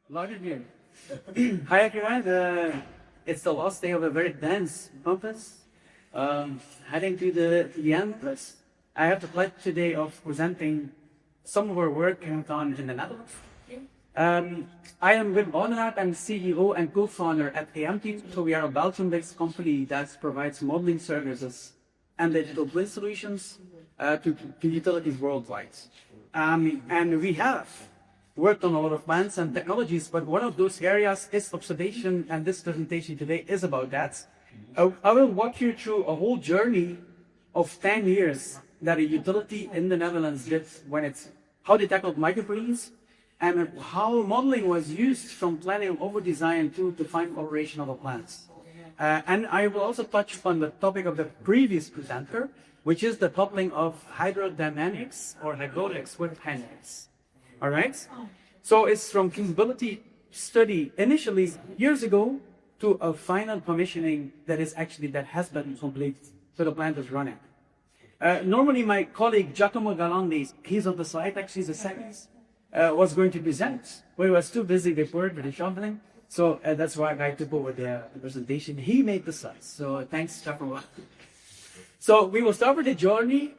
Loaded here. Hi everyone. It's the last day of a very dense conference. Heading to the end. I have the pleasure today of presenting some of our work done in the Netherlands. I am Wim Audenaert. I'm CEO and co-founder at AMT. So we are a Belgium-based company that provides modeling services and digital twin solutions to utilities worldwide. And we have worked on a lot of plants and technologies, but one of those areas is oxidation, and this presentation today is about that. I will walk you through a whole journey of 10 years that a utility in the Netherlands did how they tackled micropollutants, and how modeling was used from planning over design to define operation of a plant. And I will also touch upon the topic of the previous presenter, which is the coupling of hydrodynamics or hydraulics with kinetics. All right? So it's from feasibility study initially years ago to a final commissioning that has been completed. So the plant is running. Normally my colleague Giacomo Galandi, he's on the slide, actually the second, was going to present, but he was too busy with the shoveling. So that's why I took over the presentation. He made the slides. So thanks, Giacomo. So we will start with the journey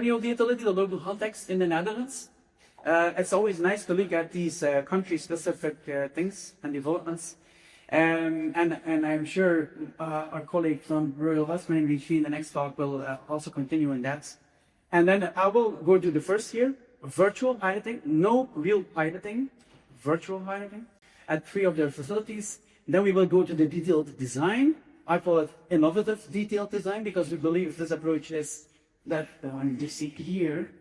of the utility, the local context in the Netherlands. It's always nice to look at these country-specific things and developments. And I'm sure our colleague from Royal Westman in the next talk will also continue in that. And then I will go to the first year, virtual piloting, no real piloting, virtual piloting at 3 of their facilities. Then we will go to the detailed design. I call it innovative detailed design because we believe this approach is that the one you see here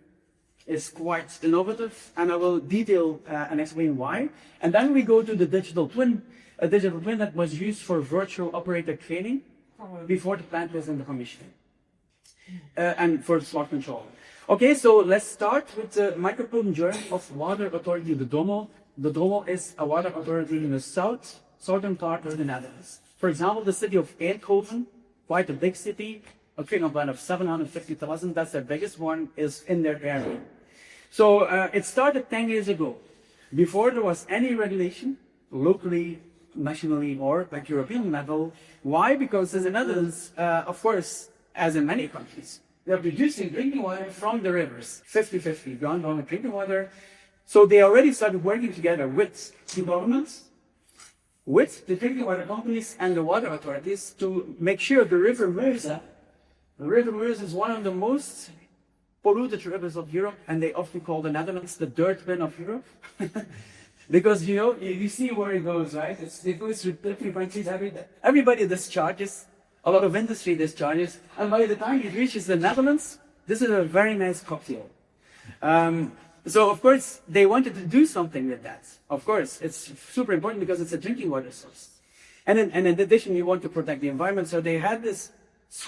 is quite innovative, and I will detail and explain why. And then we go to the digital twin, a digital twin that was used for virtual operator training before the plant was in the commissioning, and for smart control. Okay, so let's start with the micropollutant journey of water authority, the DOMO. The DOMO is a water authority in the southern part of the Netherlands. For example, the city of Eindhoven, quite a big city, a treatment plant of 750,000, that's their biggest one, is in their area. So it started 10 years ago, before there was any regulation, locally, nationally, or like European level. Why? Because in the Netherlands, of course, as in many countries, they're producing drinking water from the rivers, 50-50, groundwater drinking water. So they already started working together with the governments, with the drinking water companies and the water authorities to make sure the River Meuse is one of the most polluted rivers of Europe, and they often call the Netherlands the dirt bin of Europe. Because, you see where it goes, right? It goes through different countries, everybody discharges, a lot of industry discharges, and by the time it reaches the Netherlands, this is a very nice cocktail. So, of course, they wanted to do something with that. Of course, it's super important because it's a drinking water source. And in addition, you want to protect the environment. So they had this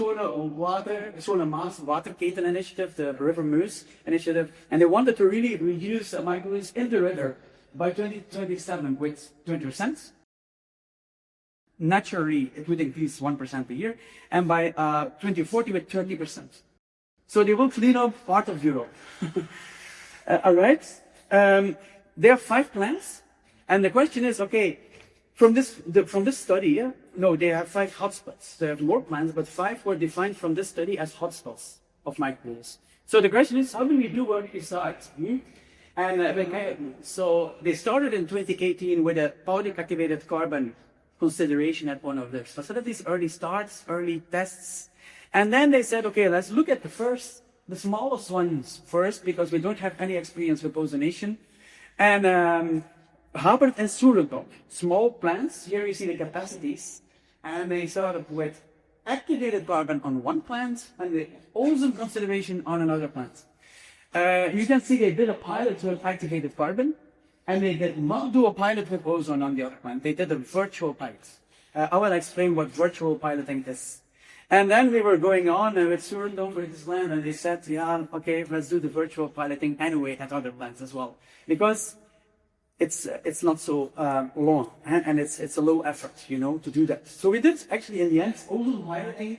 Maas Waterketen initiative, the River Meuse initiative, and they wanted to really reduce micropollutants in the river by 2027 with 20%. Naturally, it would increase 1% per year, and by 2040 with 30%. So they will clean up part of Europe. All right. There are 5 plants, and the question is, okay, from this study, they have 5 hotspots. They have more plants, but 5 were defined from this study as hotspots of micropollutants. So the question is, how do we do work besides? And so they started in 2018 with a powdered activated carbon consideration at one of their facilities, early starts, early tests, and then they said, okay, let's look at the smallest ones first, because we don't have any experience with ozonation. And Habert and Surendorp, small plants, here you see the capacities, and they started with activated carbon on one plant and the ozone consideration on another plant. You can see they did a pilot with activated carbon, and they did not do a pilot with ozone on the other plant. They did a virtual pilot. I will explain what virtual piloting is. And then we were going on with Surendorp with this land, and they said, yeah, okay, let's do the virtual piloting anyway at other plants as well. Because it's not so long, and it's a low effort, to do that. So we did actually in the end ozone piloting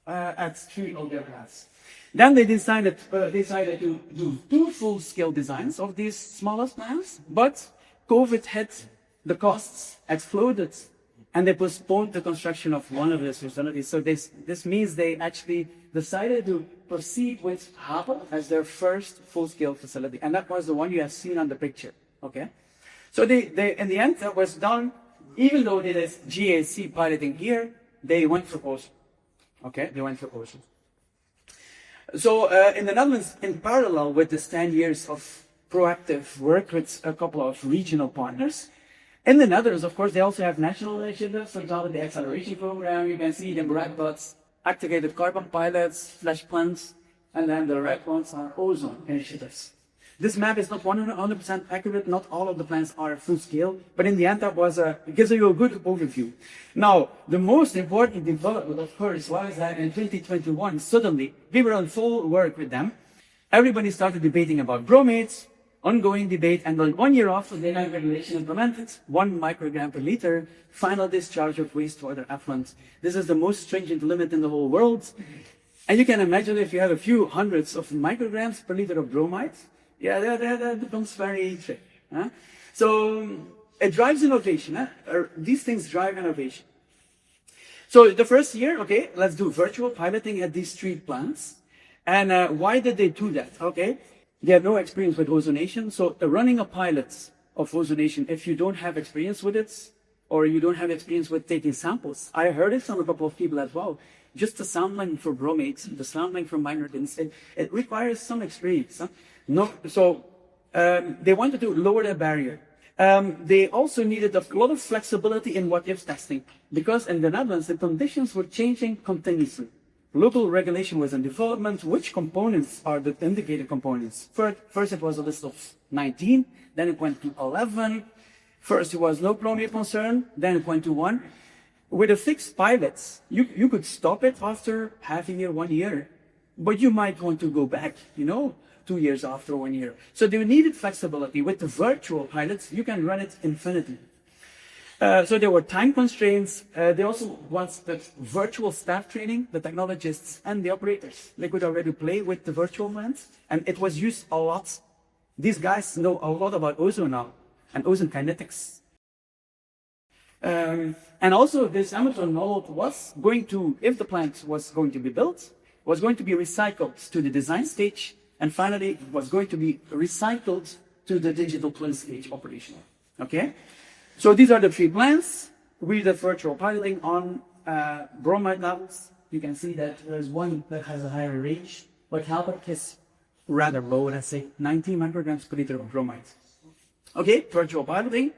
at 3 of their plants. Then they decided to do 2 full-scale designs of these smallest plants, but COVID hit the costs exploded, and they postponed the construction of one of these facilities. So this means they actually decided to proceed with Haber as their first full-scale facility. And that was the one you have seen on the picture, okay? So they in the end, that was done, even though they did GAC piloting here, they went for Ozone, okay? They went for Ozone. So in the Netherlands, in parallel with this 10 years of proactive work with a couple of regional partners, in the Netherlands, of course, they also have national initiatives. For example, the acceleration program, you can see it in black dots, activated carbon pilots, flash plants, and then the red ones are ozone initiatives. This map is not 100% accurate. Not all of the plants are full scale, but in the end, that was it gives you a good overview. Now, the most important development, of course, was that in 2021, suddenly, we were in full work with them. Everybody started debating about bromates, ongoing debate, and then 1 year after the regulation implemented, 1 microgram per liter, final discharge of wastewater effluent. This is the most stringent limit in the whole world. And you can imagine if you have a few hundreds of micrograms per liter of bromide, yeah, that becomes very tricky. Huh? So it drives innovation. These things drive innovation. So the first year, okay, let's do virtual piloting at these 3 plants. And why did they do that? Okay, they have no experience with ozonation. So running a pilot of ozonation, if you don't have experience with it, or you don't have experience with taking samples, I heard it from a couple of people as well. Just the sampling for bromates, the sampling for micropollutant, it requires some experience. Huh? No, so they wanted to lower the barrier. They also needed a lot of flexibility in what-if testing, because in the Netherlands, the conditions were changing continuously. Local regulation was in development. Which components are the indicated components? First it was a list of 19, then it went to 11. First it was no bromate concern, then it went to 1. With a fixed pilot, you could stop it after half a year, 1 year, but you might want to go back, 2 years after 1 year. So they needed flexibility. With the virtual pilots, you can run it infinitely. So there were time constraints. They also wanted virtual staff training, the technologists and the operators. They could already play with the virtual plants, and it was used a lot. These guys know a lot about ozone now, and ozone kinetics. And also this Amazon model was going to, if the plant was going to be built, was going to be recycled to the design stage, and finally it was going to be recycled to the digital twin stage operational. Okay? So these are the 3 plants. We did virtual piloting on bromide levels. You can see that there's one that has a higher range, but Halbert is rather low, let's say 90 micrograms per liter of bromide. Okay, virtual piloting.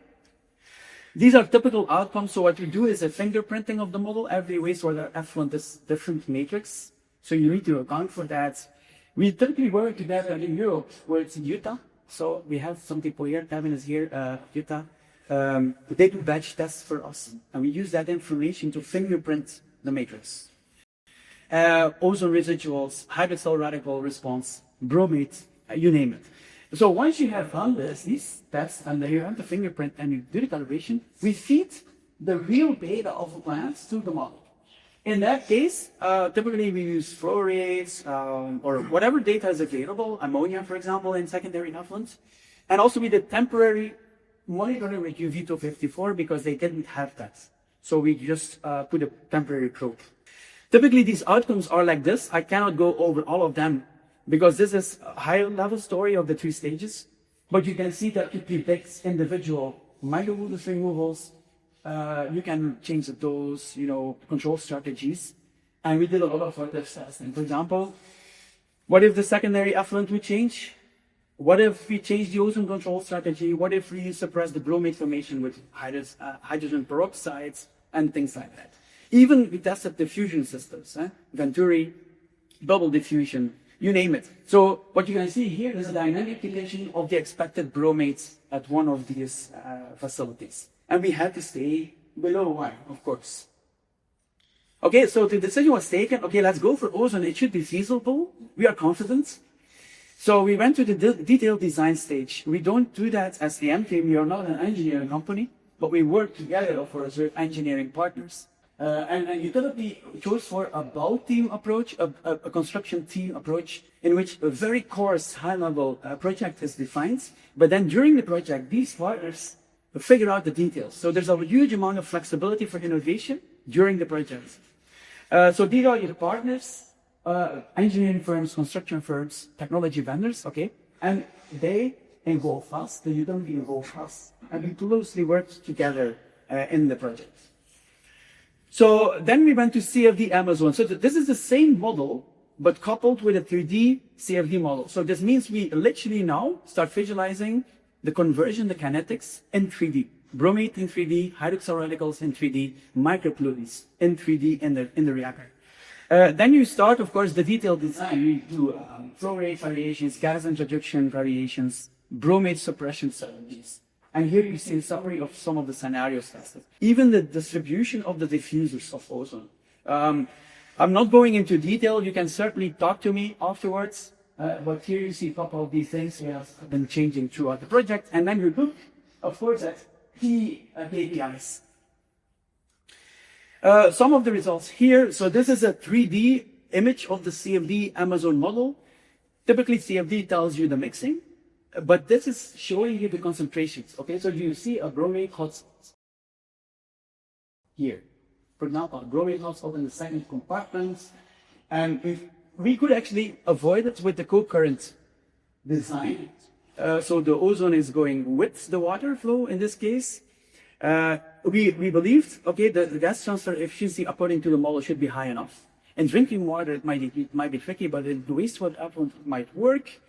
These are typical outcomes. So what we do is a fingerprinting of the model. Every wastewater effluent is different matrix. So you need to account for that. We typically work together in Europe, where it's in Utah. So we have some people here. Kevin is here, Utah. They do batch tests for us, and we use that information to fingerprint the matrix. Ozone residuals, hydroxyl radical response, bromate, you name it. So once you have done these tests, and you have the fingerprint and you do the calibration, we feed the real data of the plants to the model. In that case, typically we use flow rates, or whatever data is available, ammonia, for example, in secondary effluents. And also we did temporary monitoring with UV254 because they didn't have that. So we just put a temporary probe. Typically these outcomes are like this. I cannot go over all of them because this is a higher level story of the 3 stages. But you can see that it depicts individual micropollutant removals. You can change the dose, control strategies. And we did a lot of what-if testing. For example, what if the secondary effluent we change? What if we change the ozone control strategy? What if we suppress the bromate formation with hydrogen peroxides and things like that? Even we tested diffusion systems, Venturi, bubble diffusion, you name it. So what you can see here is a dynamic relation of the expected bromates at one of these facilities. And we had to stay below 1, of course. Okay, so the decision was taken, okay, let's go for ozone. It should be feasible. We are confident. So we went to the detailed design stage. We don't do that as the M team. We are not an engineering company, but we work together, of course, with engineering partners. And utility chose for a BAU team approach, a construction team approach, in which a very coarse, high-level project is defined. But then during the project, these partners figure out the details. So there's a huge amount of flexibility for innovation during the project. So these are your partners, engineering firms, construction firms, technology vendors, okay? And they involve us, the utility involve us, and we closely work together in the project. So then we went to CFD-AMOZONE. So this is the same model, but coupled with a 3D CFD model. So this means we literally now start visualizing the conversion, the kinetics in 3D. Bromate in 3D, hydroxyl radicals in 3D, micropollutants in 3D in the reactor. Then you start, of course, the detailed design. You do flow rate variations, gas introduction variations, bromate suppression strategies. And here you see a summary of some of the scenarios tested. Even the distribution of the diffusers of ozone. I'm not going into detail. You can certainly talk to me afterwards. But here you see a couple of these things we have been changing throughout the project. And then you look, of course, at key KPIs. Some of the results here. So this is a 3D image of the CFD-AMOZONE model. Typically, CFD tells you the mixing. But this is showing you the concentrations, okay? So you see a bromate hotspot here. For example, a bromate hotspot in the second compartment. And if we could actually avoid it with the co-current design. So the ozone is going with the water flow in this case. We believed, okay, the gas transfer efficiency according to the model should be high enough. In drinking water, it might be tricky, but in the wastewater effluent, it might work.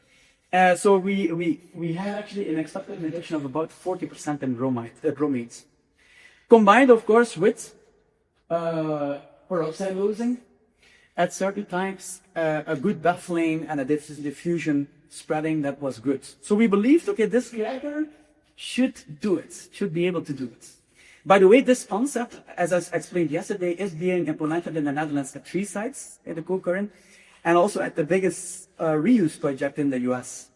So we had actually an expected reduction of about 40% in bromates. Combined, of course, with peroxide losing at certain times, a good baffling and a diffusion spreading that was good. So we believed, okay, this reactor should do it, should be able to do it. By the way, this concept, as I explained yesterday, is being implemented in the Netherlands at 3 sites in the co-current, and also at the biggest reuse project in the US.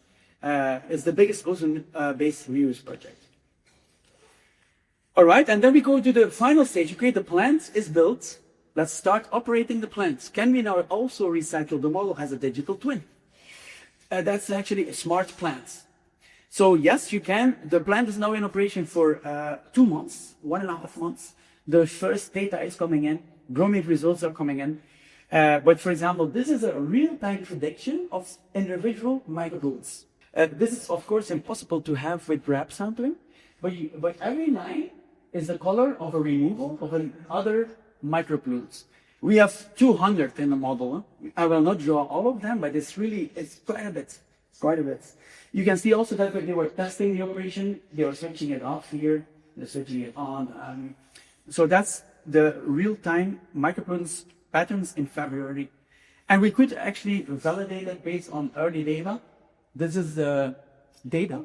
It's the biggest ozone-based reuse project. All right, and then we go to the final stage. Okay, the plant is built. Let's start operating the plant. Can we now also recycle? The model has a digital twin. That's actually a smart plant. So yes, you can. The plant is now in operation for 2 months, 1.5 months. The first data is coming in. Bromate results are coming in. But for example, this is a real-time prediction of individual micropollutants. This is, of course, impossible to have with grab sampling, but every line is the color of a removal of another micropollutant. We have 200 in the model. I will not draw all of them, but it's quite a bit. Quite a bit. You can see also that when they were testing the operation, they were switching it off here, they're switching it on. So that's the real-time micropollutants patterns in February. And we could actually validate it based on early data. This is the data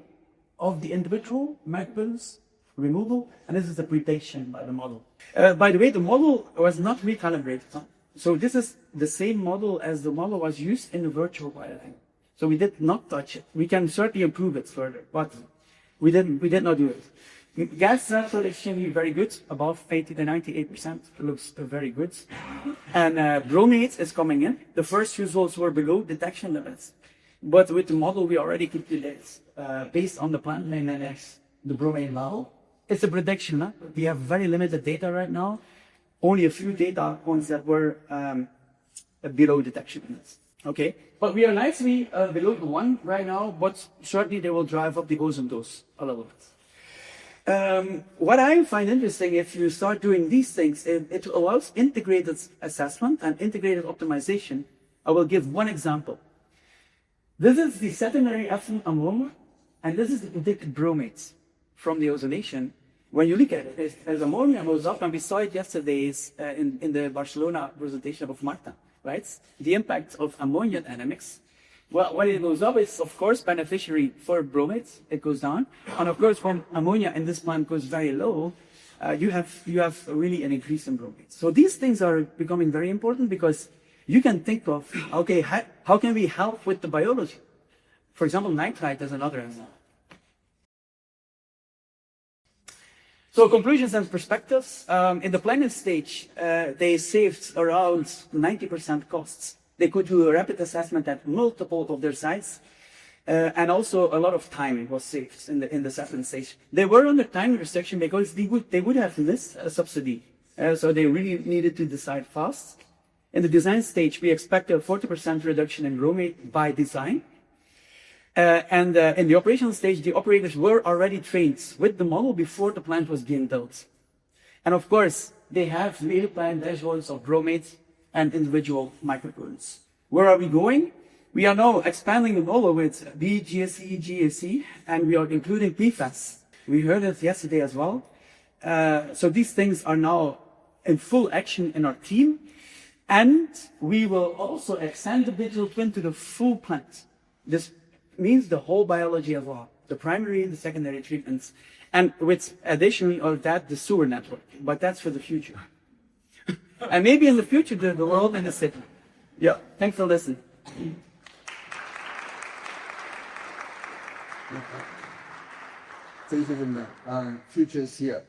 of the individual micropollutants removal, and this is the prediction by the model. By the way, the model was not recalibrated. Huh? So this is the same model as the model was used in the virtual piloting. So we did not touch it. We can certainly improve it further, but we did not do it. Gas transfer exchange is very good, above 80 to 98%. It looks very good. And bromate is coming in. The first results were below detection limits. But with the model, we already could predict, based on the plant dynamics, the bromate level. It's a prediction. Huh? We have very limited data right now. Only a few data points that were below detection limits. Okay, but we are nicely below the 1 right now, but certainly they will drive up the ozone dose a little bit. What I find interesting, if you start doing these things, it allows integrated assessment and integrated optimization. I will give one example. This is the secondary effluent ammonia, and this is the predicted bromates from the ozonation. When you look at it, as ammonia goes up, and we saw it yesterday in the Barcelona presentation of Marta, right? The impact of ammonia dynamics. Well, when it goes up, it's of course beneficiary for bromates. It goes down, and of course, when ammonia in this plant goes very low, you have really an increase in bromates. So these things are becoming very important because you can think of, okay, how can we help with the biology? For example, nitrite is another example. So conclusions and perspectives. In the planning stage, they saved around 90% costs. They could do a rapid assessment at multiple of their sites. and also a lot of time was saved in the second stage. They were under time restriction because they would have missed a subsidy. So they really needed to decide fast. In the design stage, we expect a 40% reduction in bromate by design. And in the operational stage, the operators were already trained with the model before the plant was being built. And of course, they have made a plan dashboards of bromate and individual micropollutants. Where are we going? We are now expanding the model with BGSE, GAC, and we are including PFAS. We heard it yesterday as well. So these things are now in full action in our team. And we will also extend the digital twin to the full plant. This means the whole biology as well, the primary and the secondary treatments. And with additionally of that, the sewer network. But that's for the future. And maybe in the future, the world and the city. Yeah, thanks for listening. Thank you, Wim. Future is here.